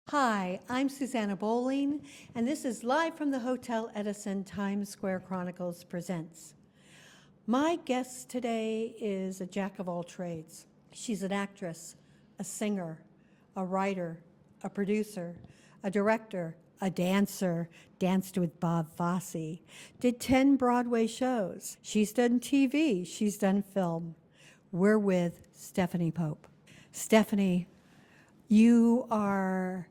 Hi, I'm Susanna Bowling, and this is live from the Hotel Edison Times Square Chronicles presents. My guest today is a jack of all trades. She's an actress, a singer, a writer, a producer, a director, a dancer, danced with Bob Fosse, did 10 Broadway shows. She's done TV, she's done film. We're with Stephanie Pope. Stephanie, you are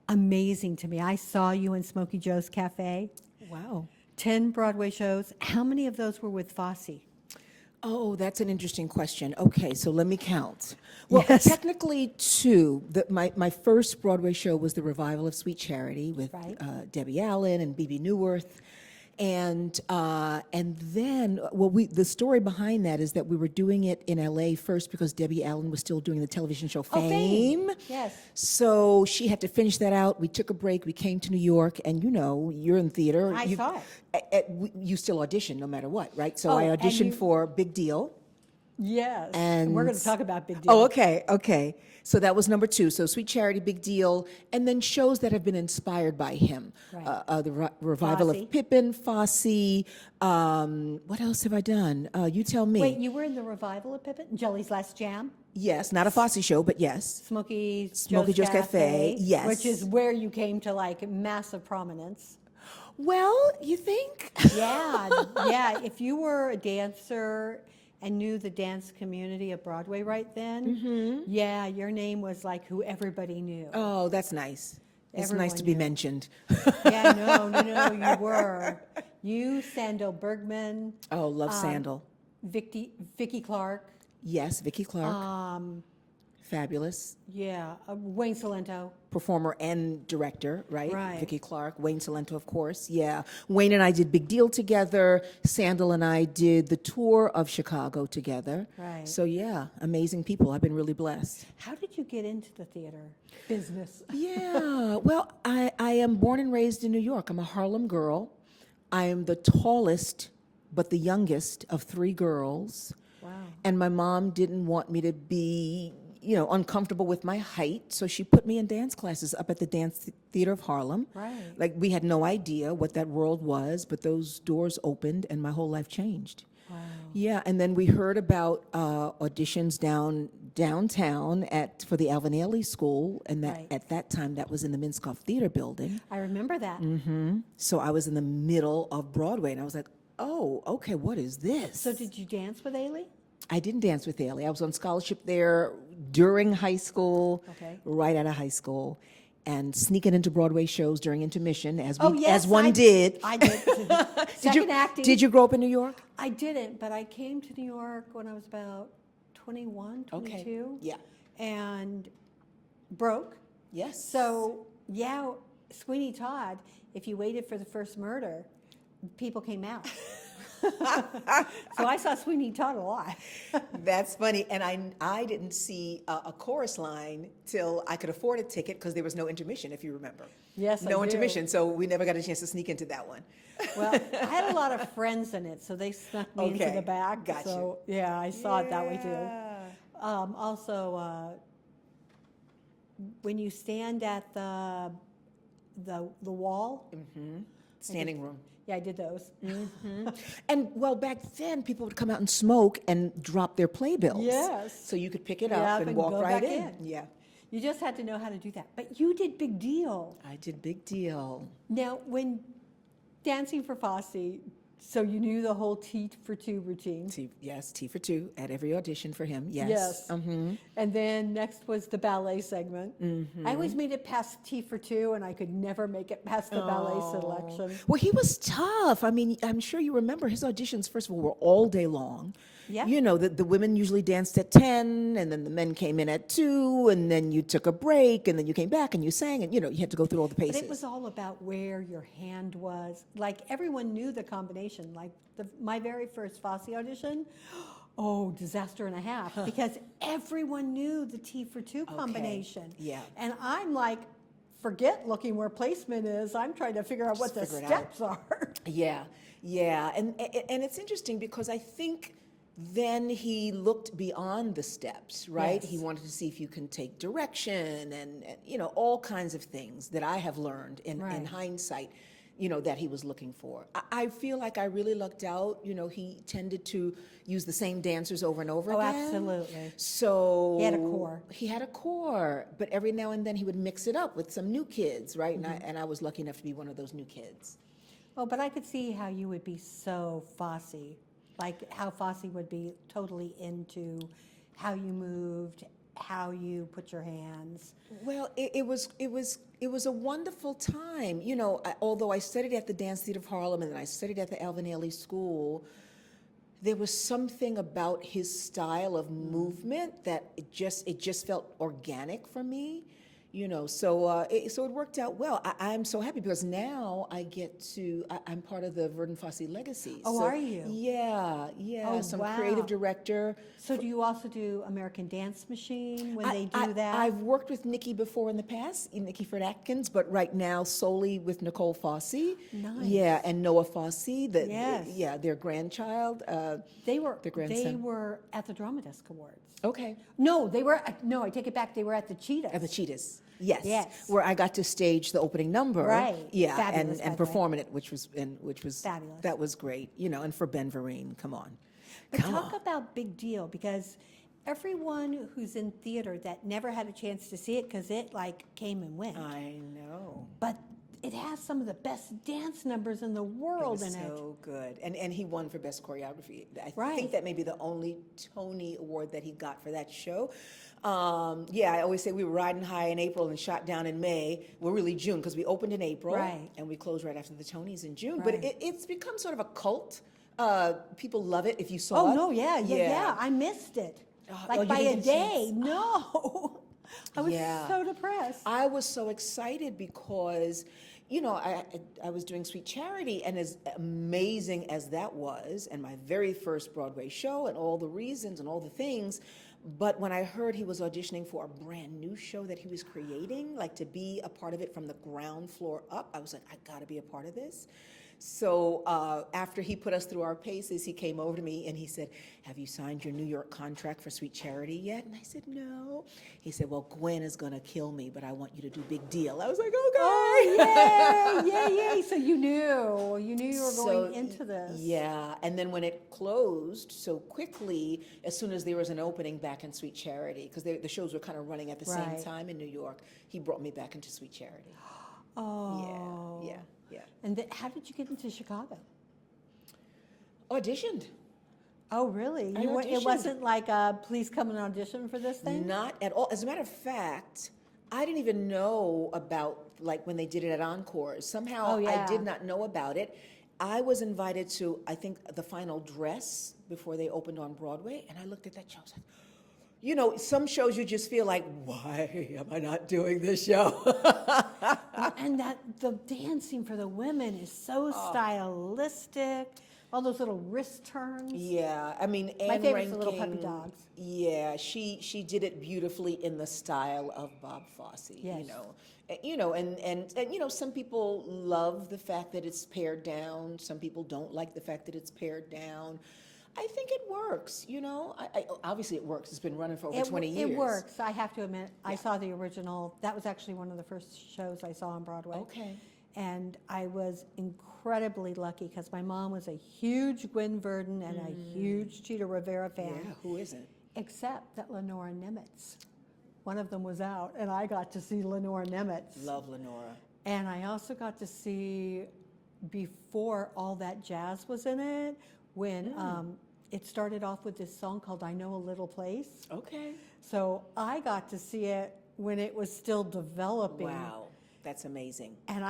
amazing to me. I saw you in Smokey Joe's Cafe. Wow. 10 Broadway shows. How many of those were with Fosse? Oh, that's an interesting question. Okay, so let me count. Well, Yes. technically two. My first Broadway show was the revival of Sweet Charity with Right. Debbie Allen and Bebe Neuwirth. And then, the story behind that is that we were doing it in LA first because Debbie Allen was still doing the television show Fame. Yes. So she had to finish that out. We took a break. We came to New York, and you're in theater. I saw it. You still audition no matter what, right? So Oh, I and auditioned you- for Big Deal. Yes. And we're going to talk about Big Deal. Oh, okay. So that was number two. So Sweet Charity, Big Deal, and then shows that have been inspired by him. Right. The revival Fosse. of Pippin, Fosse. What else have I done? You tell me. Wait, you were in the revival of Pippin? Jelly's Last Jam? Yes, not a Fosse show, but yes. Smokey Joe's Cafe, yes. Which is where you came to like massive prominence. Well, you think? Yeah, yeah. If you were a dancer and knew the dance community of Broadway right then, yeah, your name was like who everybody knew. Oh, that's nice. It's Everyone nice to be knew. mentioned. Yeah, no, you were. You, Sandal Bergman, Oh, love Sandal. Vicky Clark, Yes, Vicky Clark. Fabulous. yeah, Wayne Salento. Performer and director, right? Right. Vicky Clark, Wayne Salento, of course. Yeah. Wayne and I did Big Deal together. Sandal and I did the tour of Chicago together. Right. So, yeah, amazing people. I've been really blessed. How did you get into the theater business? Yeah. Well, I am born and raised in New York. I'm a Harlem girl. I am the tallest, but the youngest of three girls. Wow. And my mom didn't want me to be, uncomfortable with my height, so she put me in dance classes up at the Dance Theater of Harlem. Right. Like, we had no idea what that world was, but those doors opened and my whole life changed. Wow. Yeah, and then we heard about auditions downtown for the Alvin Ailey School, and Right. at that time that was in the Minskoff Theater building. I remember that. So I was in the middle of Broadway, and I was like, oh, okay, what is this? So did you dance with Ailey? I didn't dance with Ailey. I was on scholarship there during high school, Okay. right out of high school, and sneaking into Broadway shows during intermission, as Oh, yes, one did. I did. Second acting. Did you grow up in New York? I didn't, but I came to New York when I was about 21, 22. Yeah. And broke. Yes. So, yeah, Sweeney Todd, if you waited for the first murder, people came out. So I saw Sweeney Todd a lot. That's funny. And I didn't see a chorus line till I could afford a ticket because there was no intermission, if you remember. Yes, I No do. intermission, so we never got a chance to sneak into that one. Well, I had a lot of friends in it, so they snuck me into Okay, the back. got you. So, yeah, I saw it that way too. Yeah. Also, when you stand at the wall, Standing room. yeah, I did those. And well, back then people would come out and smoke and drop their playbills. Yes. So you could pick it Yeah, up and walk go right back in. Yeah. You just had to know how to do that. But you did Big Deal. I did Big Deal. Now, when dancing for Fosse, so you knew the whole T for two routine. T for two at every audition for him. Yes. Yes. Mm-hmm. And then next was the ballet segment. I always made it past T for two, and I could never make it past the ballet selection. Well, he was tough. I mean, I'm sure you remember his auditions, first of all, were all day long. Yeah. You know, the women usually danced at 10, and then the men came in at 2, and then you took a break, and then you came back and you sang, and, you had to go through all the But paces. it was all about where your hand was. Like, everyone knew the combination. Like, my very first Fosse audition, oh, disaster and a half, because everyone knew the T for two combination. Yeah. And I'm like, forget looking where placement is. I'm trying to figure out what the figure it out. steps are. Yeah, and it's interesting because I think then he looked beyond the steps, right? He Yes. wanted to see if you can take direction and you know, all kinds of things that I have learned in Right. hindsight, you know, that he was looking for. I feel like I really lucked out. You know, he tended to use the same dancers over and over Oh, again. absolutely. So He had a core. He had a core, but every now and then he would mix it up with some new kids, right? Mm-hmm. And I was lucky enough to be one of those new kids. Oh, but I could see how you would be so Fosse, like how Fosse would be totally into how you moved, how you put your hands. Well, it was a wonderful time. You know, although I studied at the Dance Theater of Harlem and then I studied at the Alvin Ailey School, there was something about his style of movement that it just felt organic for me. You know, so so it worked out well. I'm so happy because now I get to. I'm part of the Verdon Fosse legacy. Oh, So, are you? Yeah, yeah. Oh, so I'm wow. creative director. So do you also do American Dance Machine when they do that? I've worked with Nikki before in the past, Nikki Fred Atkins, but right now solely with Nicole Fosse. Nice. Yeah, and Noah Fosse, Yes. yeah, their grandchild. They were the grandson. at the Drama Desk Awards. Okay. No, they were no, I take it back. They were at the Cheetahs. At the Cheetahs. Yes. Yes. Where I got to stage the opening number. Right. Yeah, Fabulous, by and the way. performing it, which was Fabulous. That was great. You know, and for Ben Vereen, come on. But Come talk on. about big deal because everyone who's in theater that never had a chance to see it because it like came and went. I know. But it has some of the best dance numbers in the world It was in it. so good. And he won for best choreography. I Right. think that may be the only Tony Award that he got for that show. Yeah, I always say we were riding high in April and shot down in May. We're really June because we opened in April. Right. And we closed right after the Tonys in June. But Right. it's become sort of a cult. People love it if you saw it. Oh no, yeah. I missed it. Oh, Like you by didn't a get a day. chance? No. I was Yeah. so depressed. I was so excited because, you know, I was doing Sweet Charity, and as amazing as that was, and my very first Broadway show, and all the reasons and all the things, but when I heard he was auditioning for a brand new show that he was creating, like to be a part of it from the ground floor up, I was like, I gotta be a part of this. So after he put us through our paces, he came over to me and he said, have you signed your New York contract for Sweet Charity yet? And I said, no. He said, well, Gwen is going to kill me, but I want you to do Big Deal. I was like, okay. Oh, yay. So you knew you were going So, into this. Yeah, and then when it closed so quickly, as soon as there was an opening back in Sweet Charity, because the shows were kind of running at the Right. same time in New York, he brought me back into Sweet Charity. Oh. Yeah. And how did you get into Chicago? Auditioned. Oh, really? I It auditioned. wasn't like, please come and audition for this thing? Not at all. As a matter of fact, I didn't even know about, like, when they did it at Encores. Somehow Oh, yeah. I did not know about it. I was invited to, I think, the final dress before they opened on Broadway, and I looked at that show. I was like, you know, some shows you just feel like, why am I not doing this show? And that the dancing for the women is so stylistic. All those little wrist turns. Yeah, I mean, My Anne favorite's the little puppy Rankin, dogs. Yeah, she did it beautifully in the style of Bob Fosse. Yes. You know, and you know, some people love the fact that it's pared down. Some people don't like the fact that it's pared down. I think it works. You know, obviously it works. It's been running for over 20 years. It works. I have to admit, I saw the original. That was actually one of the first shows I saw on Broadway. Okay. And I was incredibly lucky because my mom was a huge Gwen Verdon and a huge Cheetah Rivera fan. Yeah, who isn't? Except that Lenora Nemetz, one of them was out, and I got to see Lenora Nemetz. Love Lenora. And I also got to see, before All That Jazz was in it, when it started off with this song called I Know a Little Place. Okay. So I got to see it when it was still developing. Wow, that's amazing. And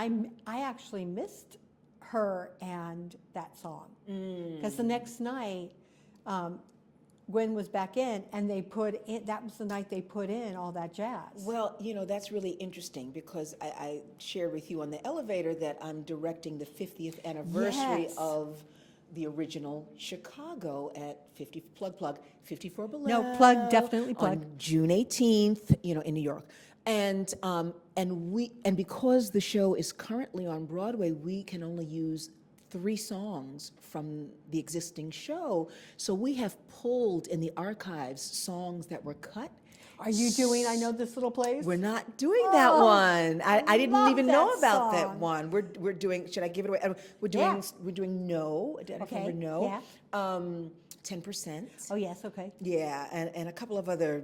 I actually missed her and that song. Because the next night, Gwen was back in, and they put in, that was the night they put in All That Jazz. Well, you know, that's really interesting because I shared with you on the elevator that I'm directing the 50th anniversary Yes. of the original Chicago at 54 Below. No, plug, definitely plug. On June 18th, you know, in New York. And because the show is currently on Broadway, we can only use 3 songs from the existing show. So we have pulled in the archives songs that were cut. Are you doing I Know This Little Place? We're not doing that Oh, one. I didn't love even that know about that song. one. We're doing. Should I give it away? Yeah. We're doing No. Identify Okay, for No. yeah. 10%. Oh, yes, okay. Yeah, and a couple of other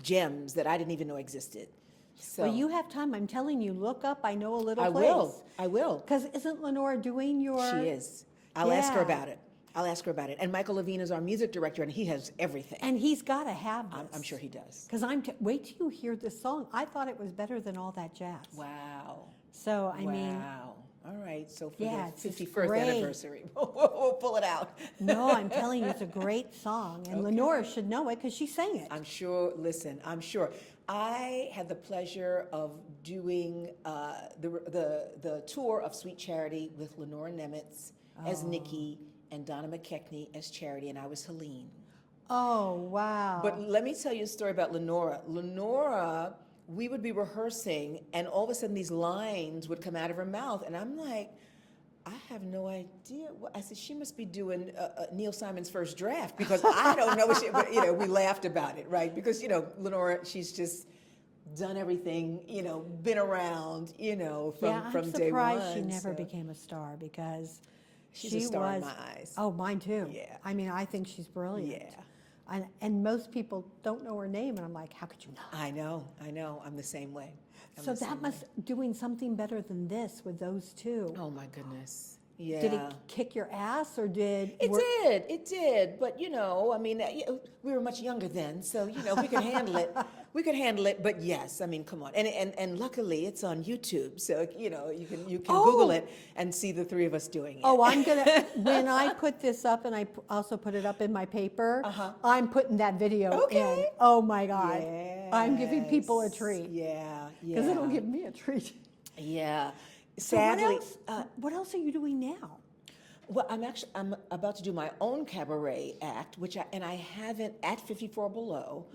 gems that I didn't even know existed. So Well, you have time. I'm telling you, look up I Know a Little I Place. will. I will. Because isn't Lenora doing your... She is. I'll ask her Yeah. about it. I'll ask her about it. And Michael Levine is our music director, and he has everything. And he's got to have this. I'm sure he does. Because wait till you hear this song. I thought it was better than all that jazz. Wow. So, I mean, Wow. All right. So for Yeah, the it's just 51st great. anniversary, we'll pull it out. no, I'm telling you, it's a great song. And Okay. Lenora should know it because she sang it. I'm sure. Listen, I'm sure. I had the pleasure of doing the tour of Sweet Charity with Lenora Nemitz as Nikki and Donna McKechnie as Charity, and I was Helene. Oh, wow. But let me tell you a story about Lenora. Lenora, we would be rehearsing, and all of a sudden these lines would come out of her mouth, and I'm like, I have no idea. I said, she must be doing Neil Simon's first draft, because I don't know what she, but, we laughed about it, right? Because, Lenora, she's just done everything, been around, from day one. I'm surprised she never so. became a star because She's she a star in was. my eyes. Oh, mine too. Yeah. I mean, I think she's brilliant. Yeah. And most people don't know her name, and I'm like, how could you not? I know, I'm the same way. I'm So the same that must doing something better than this with those two. way. Oh my goodness. Yeah. Did it kick your ass or did It did. But I mean, we were much younger then, so we could handle it. We could handle it. But yes, I mean, come on. And luckily, it's on YouTube, so you can Google it and see the 3 of us doing it. Oh, I'm gonna when I put this up, and I also put it up in my paper. I'm putting that video in. Okay. Oh my God, I'm giving people a Yes. treat Yeah. because Yeah. it'll give me a treat. Yeah. So Sadly, what else are you doing now? well, I'm about to do my own cabaret act, which I haven't at 54 Below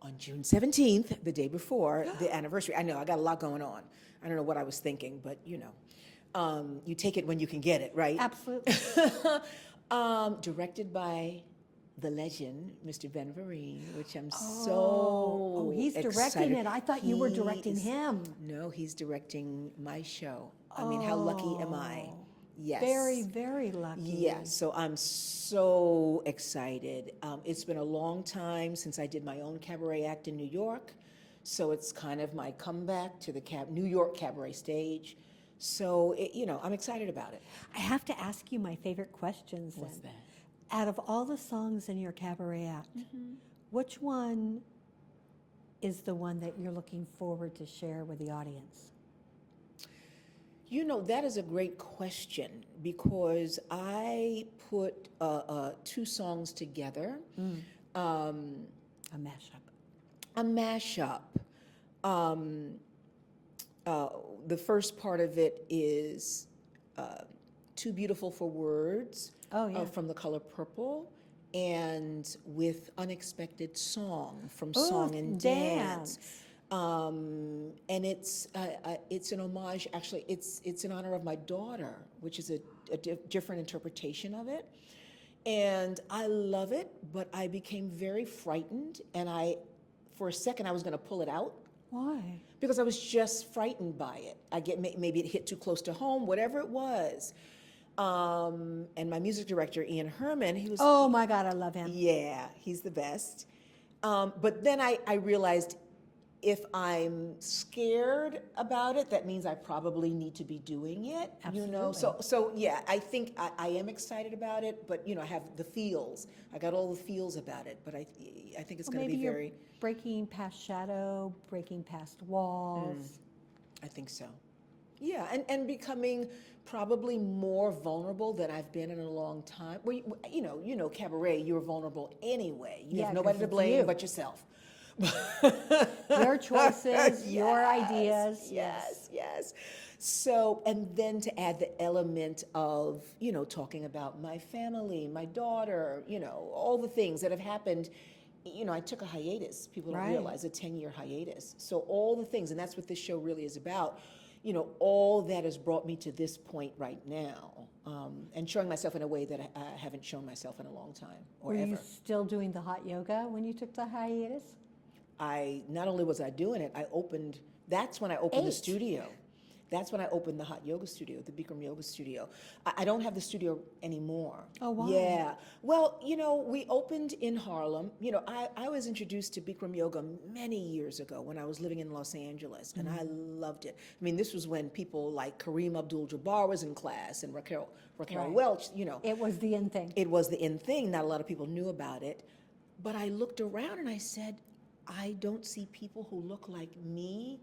on June 17th, the day before the anniversary. I know I got a lot going on. I don't know what I was thinking, but you take it when you can get it, right? Absolutely. Directed by the legend, Mr. Ben Vereen, which I'm Oh, he's directing excited. it. I thought you were He directing is- him. No, he's directing my show. I mean, how lucky am I? Yes. Very, very lucky. Yes, so I'm so excited. It's been a long time since I did my own cabaret act in New York, so it's kind of my comeback to the New York cabaret stage. So, I'm excited about it. I have to ask you my favorite questions. What's then. that? Out of all the songs in your cabaret act, which one is the one that you're looking forward to share with the audience? That is a great question because I put 2 songs together, A mashup. a mashup. The first part of it is Too Beautiful for Words Oh, yeah. from The Color Purple, and with Unexpected Song from Oh, Song and Dance. Dance. And it's an homage. Actually, it's in honor of my daughter, which is a different interpretation of it. And I love it, but I became very frightened, and for a second, I was going to pull it out Why? because I was just frightened by it. Maybe it hit too close to home, whatever it was. And my music director, Ian Herman, he was Oh my God, I love him. yeah, he's the best. But then I realized if I'm scared about it, that means I probably need to be doing it. So yeah, I think I am excited about it, but I have the feels. I got all the feels about it, but I think it's Well, going to maybe be you're very. breaking past shadow, breaking past walls. I think so. Yeah, and becoming probably more vulnerable than I've been in a long time. Well, cabaret, you're vulnerable anyway. You Yeah, have nobody 'cause to it's blame you. but yourself. Your choices, your Yes, ideas. Yes. So, and then to add the element of, talking about my family, my daughter, all the things that have happened. I took a hiatus. People don't Right. realize a 10-year hiatus. So all the things, and that's what this show really is about. all that has brought me to this point right now, and showing myself in a way that I haven't shown myself in a long time or Were ever. you still doing the hot yoga when you took the hiatus? Not only was I doing it, that's when I opened the 8. studio. That's when I opened the hot yoga studio, the Bikram Yoga Studio. I don't have the studio anymore. Oh, why? Yeah. Well, we opened in Harlem. I was introduced to Bikram Yoga many years ago when I was living in Los Angeles, and I loved it. I mean, this was when people like Kareem Abdul-Jabbar was in class and Raquel Right. Welch, It was the in thing. It was the in thing. Not a lot of people knew about it. But I looked around and I said, I don't see people who look like me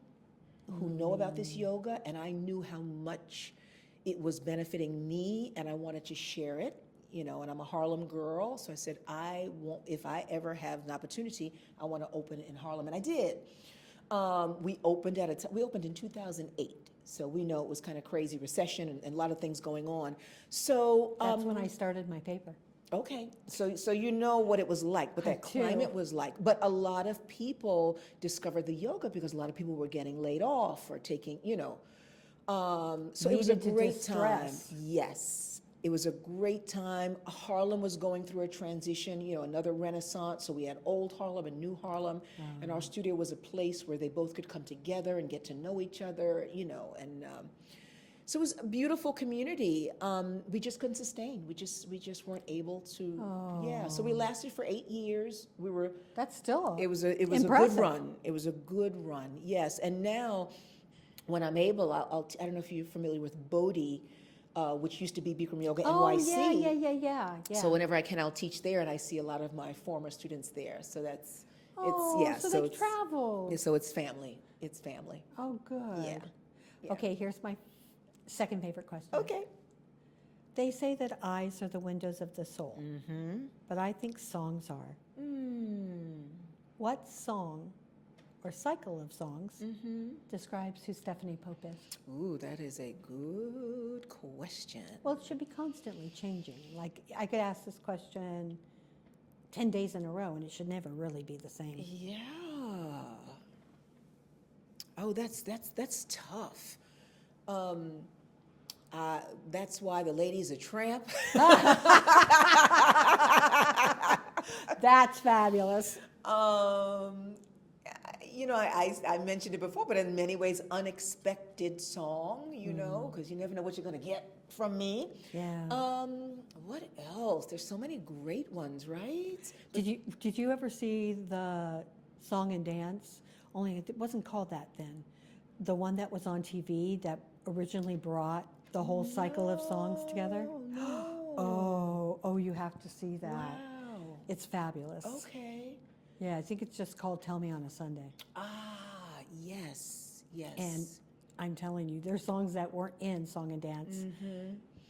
who know about this yoga, and I knew how much it was benefiting me, and I wanted to share it, and I'm a Harlem girl, so I said, if I ever have an opportunity, I want to open it in Harlem, and I did. We opened in 2008, so we know it was kind of crazy recession and a lot of things going on. So That's when I started my paper. okay, so you know what it was like, what that I do. climate was like. But a lot of people discovered the yoga because a lot of people were getting laid off or taking, so it was a Needed to great time. distress. Yes, it was a great time. Harlem was going through a transition, another renaissance. So we had old Harlem and new Harlem, and our studio was a place where they both could come together and get to know each other, and. So it was a beautiful community. We just couldn't sustain. We just weren't able to. Yeah. So we lasted for 8 years. That's still It was a impressive. good run. It was a good run. Yes. And now, when I'm able, I don't know if you're familiar with Bodhi, which used to be Bikram Yoga NYC. Yeah. So whenever I can, I'll teach there, and I see a lot of my former students there. So that's So they traveled. So it's family. It's family. Oh, good. Yeah. Okay, here's my second favorite question. Okay. They say that eyes are the windows of the soul, but I think songs are. What song or cycle of songs describes who Stephanie Pope is? Ooh, that is a good question. Well, it should be constantly changing. Like, I could ask this question 10 days in a row, and it should never really be the same. Yeah. Oh, that's tough. That's why the lady's a tramp. That's fabulous. I mentioned it before, but in many ways, unexpected song, because you never know what you're going to get from me. Yeah. What else? There's so many great ones, right? Did you ever see the song and dance? Only it wasn't called that then. The one that was on TV that originally brought the whole cycle of songs together. No. Oh, you have to see that. Wow. It's fabulous. Okay. Yeah, I think it's just called Tell Me on a Sunday. Yes. And I'm telling you, there's songs that weren't in Song and Dance.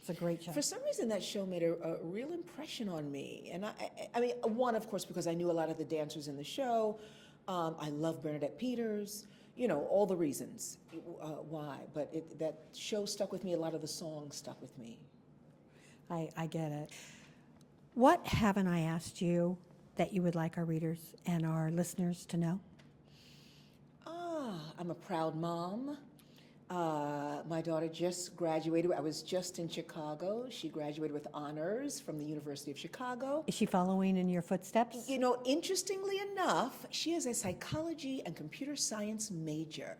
It's a great show. For some reason, that show made a real impression on me. And I mean, one, of course, because I knew a lot of the dancers in the show. I love Bernadette Peters. All the reasons why. But that show stuck with me. A lot of the songs stuck with me. I get it. What haven't I asked you that you would like our readers and our listeners to know? I'm a proud mom. My daughter just graduated. I was just in Chicago. She graduated with honors from the University of Chicago. Is she following in your footsteps? Interestingly enough, she is a psychology and computer science major.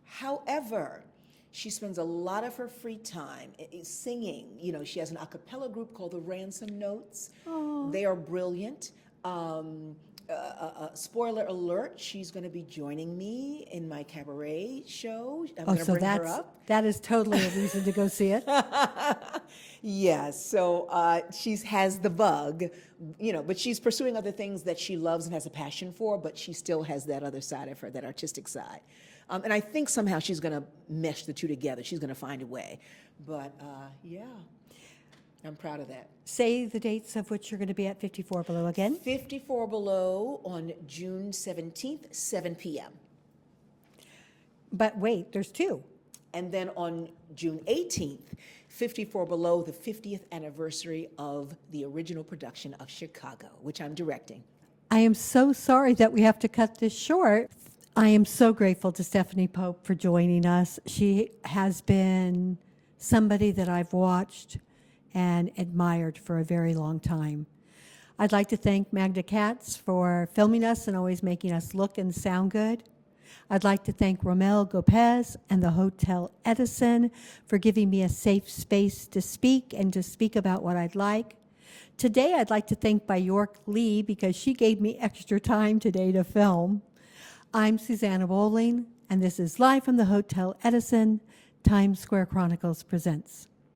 However, she spends a lot of her free time singing. She has an a cappella group called the Ransom Notes. Oh. They are brilliant. Spoiler alert, she's going to be joining me in my cabaret show. I'm going to bring her up. That is totally a reason to go see it. Yes, so she has the bug, but she's pursuing other things that she loves and has a passion for, but she still has that other side of her, that artistic side. And I think somehow she's going to mesh the two together. She's going to find a way. But yeah, I'm proud of that. Say the dates of which you're going to be at 54 Below again. 54 Below on June 17th, 7 p.m. But wait, there's two. And then on June 18th, 54 Below, the 50th anniversary of the original production of Chicago, which I'm directing. I am so sorry that we have to cut this short. I am so grateful to Stephanie Pope for joining us. She has been somebody that I've watched and admired for a very long time. I'd like to thank Magda Katz for filming us and always making us look and sound good. I'd like to thank Romel Gopez and the Hotel Edison for giving me a safe space to speak and to speak about what I'd like. Today, I'd like to thank Bjork Lee because she gave me extra time today to film. I'm Susanna Bowling, and this is Live from the Hotel Edison, Times Square Chronicles presents.